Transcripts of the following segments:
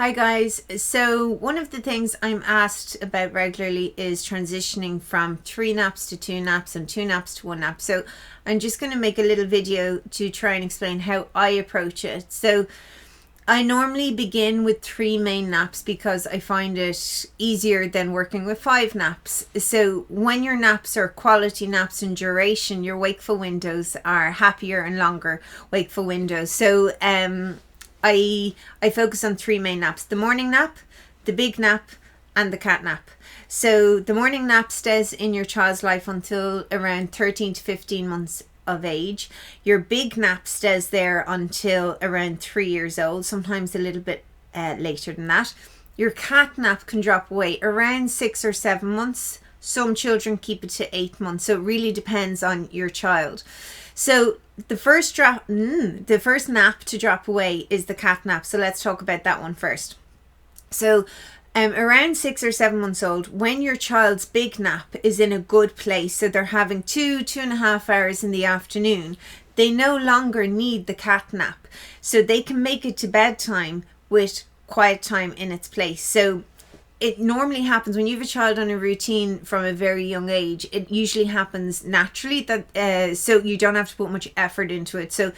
Hi guys. So one of the things I'm asked about regularly is transitioning from 3 naps to 2 naps and 2 naps to 1 nap. So I'm just going to make a little video to try and explain how I approach it. So I normally begin with 3 main naps because I find it easier than working with 5 naps. So when your naps are quality naps in duration, your wakeful windows are happier and longer wakeful windows. So I focus on 3 main naps: the morning nap, the big nap, and the cat nap. So the morning nap stays in your child's life until around 13 to 15 months of age. Your big nap stays there until around 3 years old, sometimes a little bit later than that. Your cat nap can drop away around 6 or 7 months. Some children keep it to 8 months, so it really depends on your child. So the first nap to drop away is the cat nap. So let's talk about that one first. So around 6 or 7 months old, when your child's big nap is in a good place, so they're having 2.5 hours in the afternoon, they no longer need the cat nap. So they can make it to bedtime with quiet time in its place. So it normally happens when you have a child on a routine from a very young age. It usually happens naturally, that so you don't have to put much effort into it. So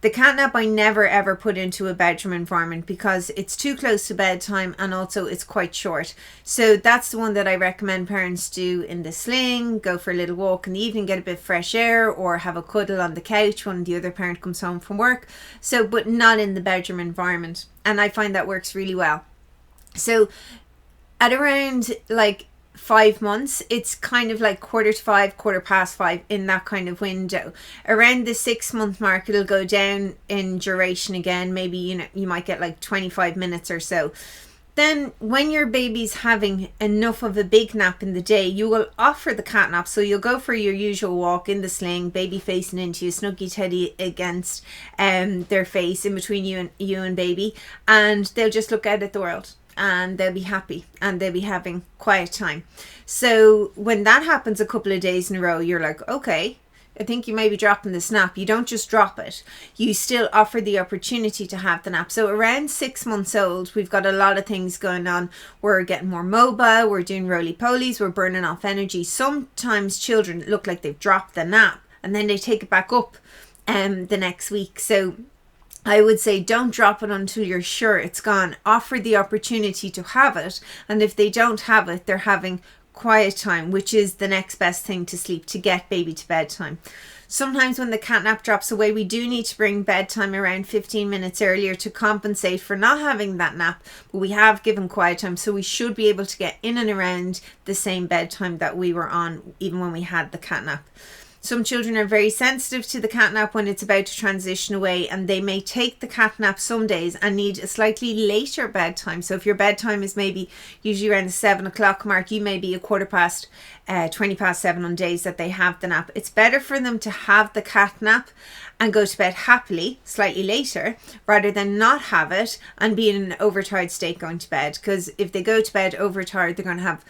the cat nap I never ever put into a bedroom environment because it's too close to bedtime, and also it's quite short. So that's the one that I recommend parents do in the sling, go for a little walk in the evening, get a bit of fresh air, or have a cuddle on the couch when the other parent comes home from work. So, but not in the bedroom environment. And I find that works really well. So at around like 5 months, it's kind of like 4:45, 5:15 in that kind of window. Around the 6 month mark, it'll go down in duration again. Maybe, you might get like 25 minutes or so. Then when your baby's having enough of a big nap in the day, you will offer the cat nap. So you'll go for your usual walk in the sling, baby facing into you, snuggy teddy against their face in between you and baby, and they'll just look out at the world. And they'll be happy and they'll be having quiet time. So when that happens a couple of days in a row, you're like, okay, I think you may be dropping this nap. You don't just drop it. You still offer the opportunity to have the nap. So around 6 months old, we've got a lot of things going on. We're getting more mobile. We're doing roly-polies. We're burning off energy. Sometimes children look like they've dropped the nap and then they take it back up the next week. So I would say don't drop it until you're sure it's gone. Offer the opportunity to have it. And if they don't have it, they're having quiet time, which is the next best thing to sleep, to get baby to bedtime. Sometimes when the cat nap drops away, we do need to bring bedtime around 15 minutes earlier to compensate for not having that nap. But we have given quiet time, so we should be able to get in and around the same bedtime that we were on even when we had the cat nap. Some children are very sensitive to the cat nap when it's about to transition away, and they may take the cat nap some days and need a slightly later bedtime. So if your bedtime is maybe usually around the 7 o'clock mark, you may be a 7:15 on days that they have the nap. It's better for them to have the cat nap and go to bed happily slightly later rather than not have it and be in an overtired state going to bed. Because if they go to bed overtired, they're going to have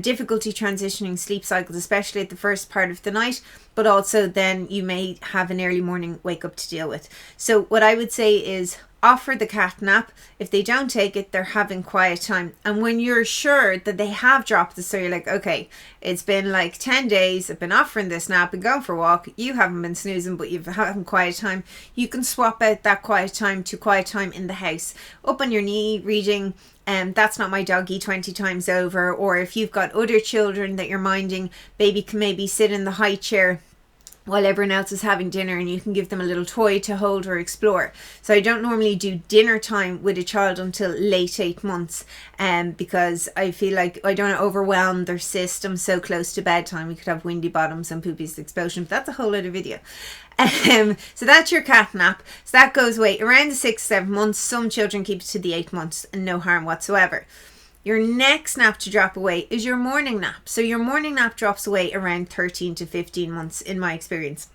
difficulty transitioning sleep cycles, especially at the first part of the night, but also then you may have an early morning wake up to deal with. So what I would say is offer the cat nap. If they don't take it, they're having quiet time. And when you're sure that they have dropped it, so you're like, okay, it's been like 10 days, I've been offering this nap and going for a walk, you haven't been snoozing, but you've having quiet time, you can swap out that quiet time to quiet time in the house, up on your knee, reading That's Not My Doggy 20 times over. Or if you've got other children that you're minding, baby can maybe sit in the high chair while everyone else is having dinner, and you can give them a little toy to hold or explore. So I don't normally do dinner time with a child until late 8 months, because I feel like I don't want to overwhelm their system so close to bedtime. We could have windy bottoms and poopies explosion, but that's a whole other video. So that's your cat nap. So that goes away around the 6-7 months. Some children keep it to the 8 months and no harm whatsoever. Your next nap to drop away is your morning nap. So your morning nap drops away around 13 to 15 months in my experience.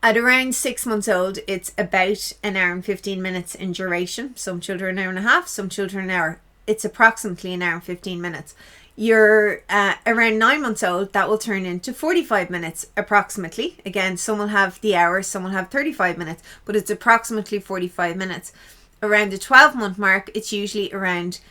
At around 6 months old, it's about an hour and 15 minutes in duration. Some children an hour and a half, some children an hour. It's approximately an hour and 15 minutes. You're around 9 months old, that will turn into 45 minutes approximately. Again, some will have the hour, some will have 35 minutes, but it's approximately 45 minutes. around the 12-month mark, it's usually around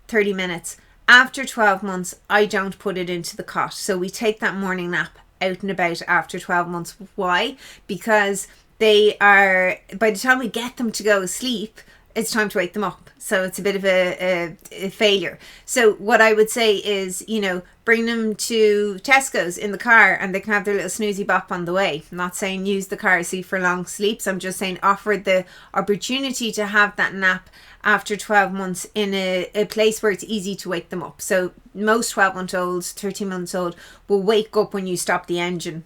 30 minutes. After 12 months, I don't put it into the cot. So we take that morning nap out and about after 12 months. Why? Because they are, by the time we get them to go sleep, it's time to wake them up. So it's a bit of a failure. So what I would say is, bring them to Tesco's in the car and they can have their little snoozy bop on the way. I'm not saying use the car seat for long sleeps. I'm just saying offer the opportunity to have that nap after 12 months in a place where it's easy to wake them up. So most 12-month-olds, 13-month-old will wake up when you stop the engine.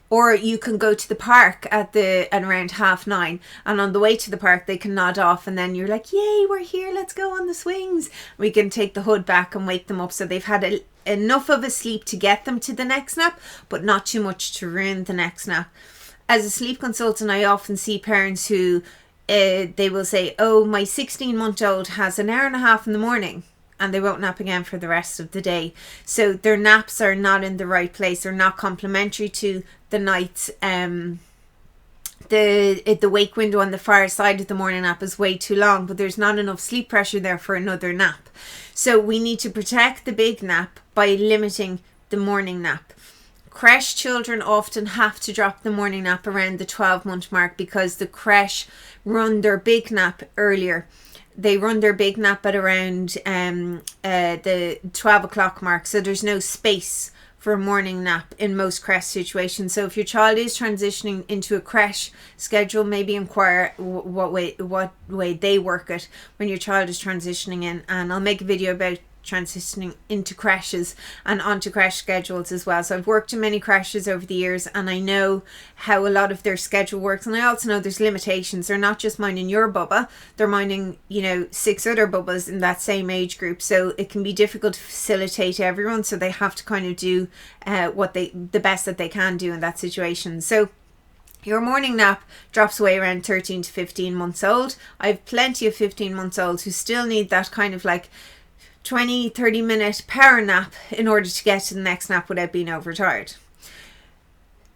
Or you can go to the park at around 9:30, and on the way to the park they can nod off, and then you're like, yay, we're here, let's go on the swings. We can take the hood back and wake them up so they've had enough of a sleep to get them to the next nap, but not too much to ruin the next nap. As a sleep consultant, I often see parents who they will say, oh, my 16-month-old has an hour and a half in the morning, and they won't nap again for the rest of the day. So their naps are not in the right place. They're not complementary to the night's the wake window on the far side of the morning nap is way too long, but there's not enough sleep pressure there for another nap. So we need to protect the big nap by limiting the morning nap. Creche children often have to drop the morning nap around the 12-month mark because the creche run their big nap earlier. They run their big nap at around the 12 o'clock mark. So there's no space for a morning nap in most creche situations. So if your child is transitioning into a creche schedule, maybe inquire what way they work it when your child is transitioning in. And I'll make a video about transitioning into creches and onto creche schedules as well. So I've worked in many creches over the years and I know how a lot of their schedule works, and I also know there's limitations. They're not just minding your bubba, they're minding 6 other bubbas in that same age group, so it can be difficult to facilitate everyone, so they have to kind of do the best that they can do in that situation. So your morning nap drops away around 13 to 15 months old. I have plenty of 15 months olds who still need that kind of like 20-30 minute power nap in order to get to the next nap without being overtired.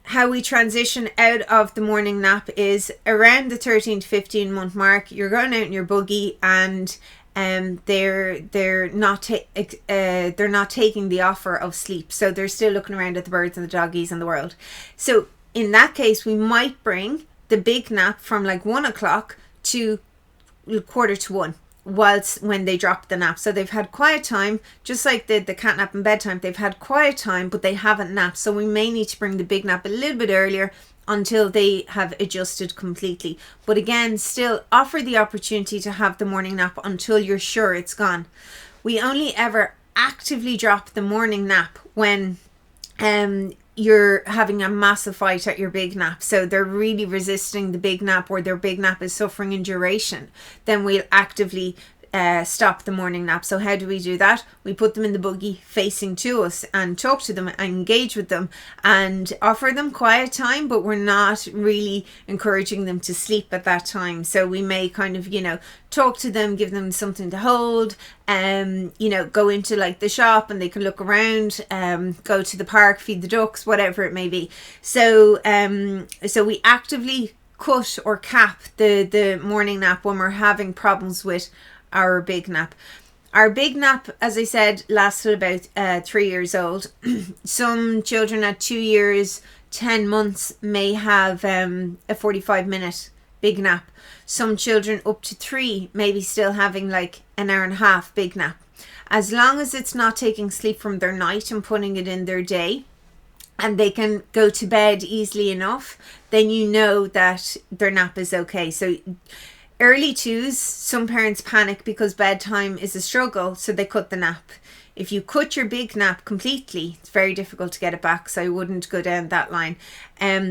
How we transition out of the morning nap is around the 13 to 15 month mark. You're going out in your buggy and they're not taking the offer of sleep, so they're still looking around at the birds and the doggies and the world. So in that case, we might bring the big nap from like 1 o'clock to 1:15 when they drop the nap. So they've had quiet time, just like the cat nap and bedtime. They've had quiet time, but they haven't napped. So we may need to bring the big nap a little bit earlier until they have adjusted completely. But again, still offer the opportunity to have the morning nap until you're sure it's gone. We only ever actively drop the morning nap when you're having a massive fight at your big nap, so they're really resisting the big nap, or their big nap is suffering in duration. Then we'll actively stop the morning nap. So how do we do that? We put them in the buggy facing to us and talk to them and engage with them and offer them quiet time, but we're not really encouraging them to sleep at that time. So we may kind of talk to them, give them something to hold, go into like the shop and they can look around, go to the park, feed the ducks, whatever it may be. So we actively cut or cap the morning nap when we're having problems with our big nap. Our big nap, as I said, lasted about 3 years old. Some children at 2 years, 10 months may have a 45-minute big nap. Some children up to 3 may be still having like an hour and a half big nap. As long as it's not taking sleep from their night and putting it in their day, and they can go to bed easily enough, then you know that their nap is okay. So early 2s, some parents panic because bedtime is a struggle, so they cut the nap. If you cut your big nap completely, it's very difficult to get it back, so I wouldn't go down that line.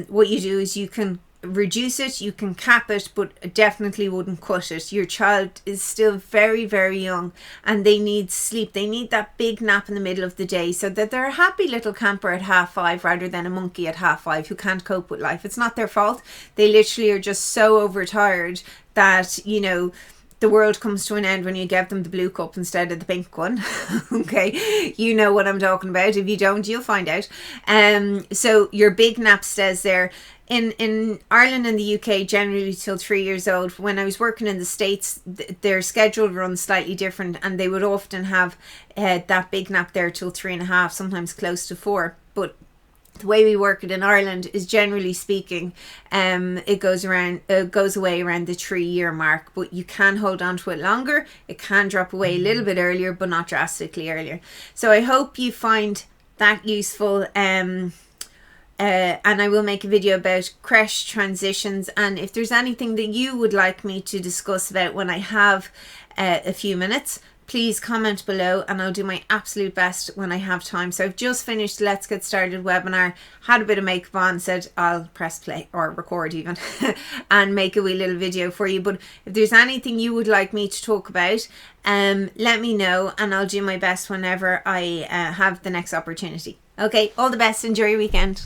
What you do is you can reduce it, you can cap it, but definitely wouldn't cut it. Your child is still very, very young and they need sleep. They need that big nap in the middle of the day so that they're a happy little camper at 5:30 rather than a monkey at 5:30 who can't cope with life. It's not their fault. They literally are just so overtired that the world comes to an end when you give them the blue cup instead of the pink one. Okay, you know what I'm talking about. If you don't, you'll find out. So your big nap stays there. In Ireland and the UK, generally till 3 years old. When I was working in the States, their schedule runs slightly different, and they would often have that big nap there till 3.5, sometimes close to 4. But the way we work it in Ireland is, generally speaking, it goes away around the 3-year mark, but you can hold on to it longer. It can drop away a little bit earlier, but not drastically earlier. So I hope you find that useful. And I will make a video about creche transitions, and if there's anything that you would like me to discuss about when I have a few minutes, please comment below and I'll do my absolute best when I have time. So I've just finished the Let's Get Started webinar, had a bit of makeup on, said I'll press play or record even and make a wee little video for you. But if there's anything you would like me to talk about, let me know and I'll do my best whenever I have the next opportunity. Okay, all the best. Enjoy your weekend.